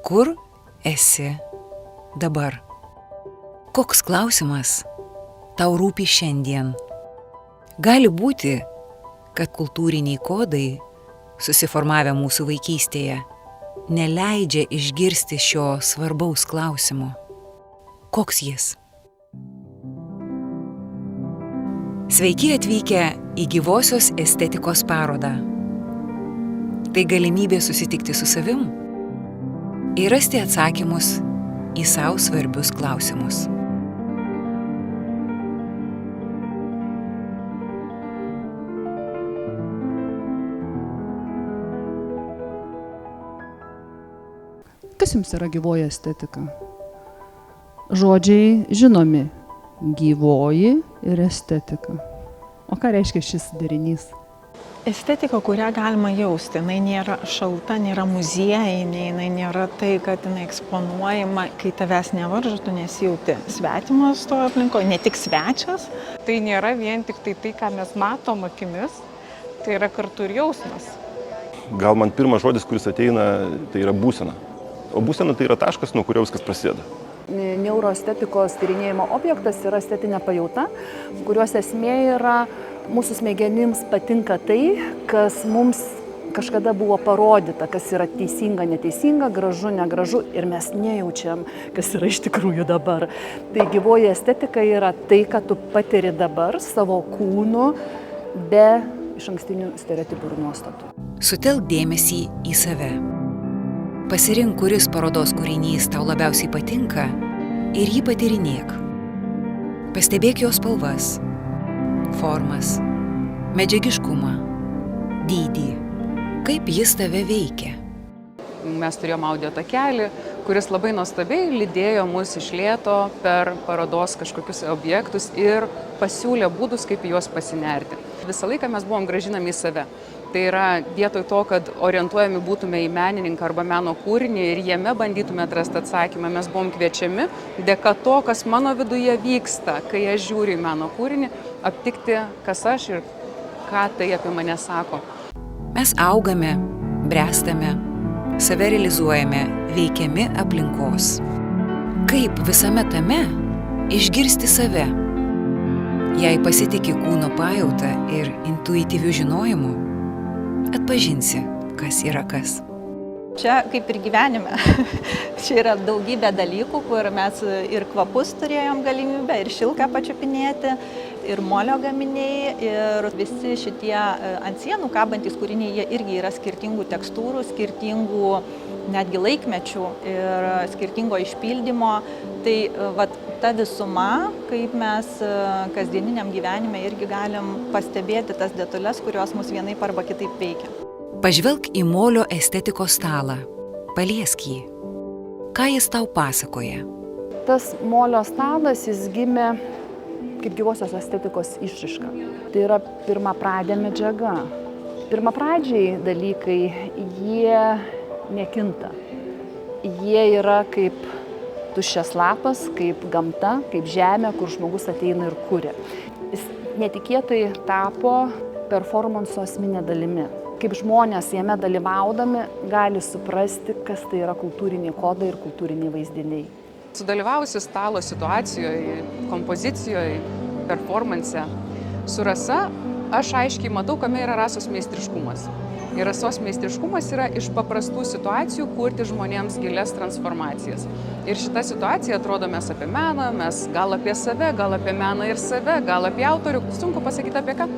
Kur esi dabar? Koks klausimas tau rūpi šiandien? Gali būti, kad kultūriniai kodai, susiformavę mūsų vaikystėje, neleidžia išgirsti šio svarbaus klausimo. Koks jis? Sveiki atvykę į gyvosios estetikos parodą. Tai galimybė susitikti su savim ir rasti atsakymus į sau svarbius klausimus. Kas jums yra gyvoji estetika? Žodžiai žinomi – gyvoji ir estetika. O ką reiškia šis derinys? Estetika, kurią galima jausti, jinai nėra šalta, nėra muziejinė, jinai nėra tai, kad jinai eksponuojama, kai tavęs nevaržo, tu nesijauti svetimas to aplinkoje, ne tik svečias. Tai nėra vien tik tai, ką mes matom akimis, tai yra kartu ir jausmas. Gal man pirmas žodis, kuris ateina, tai yra būsena. O būsena tai yra taškas, nuo kurio viskas prasideda. Neuroestetikos tyrinėjimo objektas yra estetinė pajauta, kurios esmė yra mūsų smegenims patinka tai, kas mums kažkada buvo parodyta, kas yra teisinga, neteisinga, gražu, negražu ir mes nejaučiam, kas yra iš tikrųjų dabar. Tai gyvoji estetika yra tai, ką tu patiri dabar savo kūnu be išankstinių stereotipų ir nuostatų. Sutelk dėmesį į save. Pasirink, kuris parodos kūrinys tau labiausiai patinka ir jį patyrinėk. Pastebėk jo spalvas, formas, medžiagiškumą, dydį, kaip jis tave veikia. Mes turėjom audio takelį, kuris labai nuostabiai lydėjo mus iš lėto per parodos kažkokius objektus ir pasiūlė būdus, kaip į juos pasinerti. Visą laiką mes buvom grąžinami į save. Tai yra vietoj to, kad orientuojami būtume į menininką arba meno kūrinį ir jame bandytume atrasti atsakymą, mes buvom kviečiami dėka to, kas mano viduje vyksta, kai aš žiūriu į meno kūrinį, aptikti, kas aš ir ką tai apie mane sako. Mes augame, bręstame, save realizuojame, veikiami aplinkos. Kaip visame tame išgirsti save? Jei pasitiki kūno pajauta ir intuityviu žinojimu, atpažinsi, kas yra kas. Čia kaip ir gyvenime. Čia yra daugybė dalykų, kur mes ir kvapus turėjom galimybę, ir šilką pačiupinėti, ir molio gaminiai, ir visi šitie ant sienų kabantys kūriniai, jie irgi yra skirtingų tekstūrų, skirtingų netgi laikmečių ir skirtingo išpildymo. Tai ta visuma, kaip mes kasdieniniam gyvenime irgi galim pastebėti tas detalės, kurios mus vienaip arba kitaip veikia. Pažvelk į molio estetikos stalą, paliesk jį. Ką jis tau pasakoja? Tas molio stalas, jis gimė kaip gyvosios estetikos išraiška. Tai yra pirmapradė medžiaga. Pirmapradžiai dalykai, jie nekinta. Jie yra kaip tuščias lapas, kaip gamta, kaip žemė, kur žmogus ateina ir kuria. Jis netikėtai tapo performanso esminė dalimi. Kaip žmonės jame dalyvaudami gali suprasti, kas tai yra kultūriniai kodai ir kultūriniai vaizdiniai. Sudalyvavusi stalo situacijoje, kompozicijoje, performanse, su Rasa aš aiškiai matau, kame yra Rasos meistriškumas. Ir Rasos meistriškumas yra iš paprastų situacijų kurti žmonėms gilias transformacijas. Ir šita situacija atrodo mes apie meną, mes gal apie save, gal apie meną ir save, gal apie autorių, sunku pasakyti apie ką,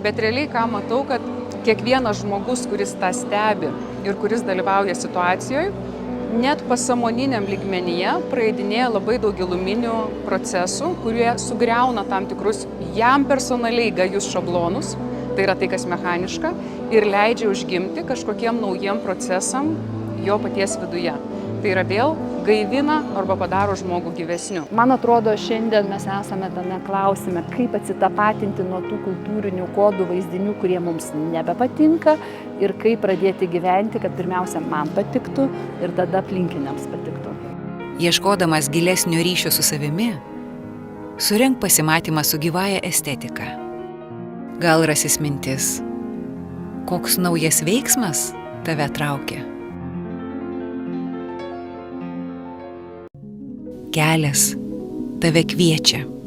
bet realiai ką matau, kad kiekvienas žmogus, kuris tą stebi ir kuris dalyvauja situacijoje, net pasąmoniniam lygmenyje praeidinėja labai daug giluminių procesų, kurie sugriauna tam tikrus jam personaliai gajus šablonus, tai yra tai, kas mechaniška, ir leidžia užgimti kažkokiem naujiem procesam jo paties viduje. Tai yra vėl gaivina arba padaro žmogų gyvesniu. Man atrodo, šiandien mes esame tame klausime, kaip atsitapatinti nuo tų kultūrinių kodų vaizdinių, kurie mums nebepatinka, ir kaip pradėti gyventi, kad pirmiausia man patiktų ir tada aplinkiniams patiktų. Ieškodamas gilesnio ryšio su savimi, surenk pasimatymą su gyvąja estetika. Gal rasis mintis, koks naujas veiksmas tave traukia? kelias tave kviečia.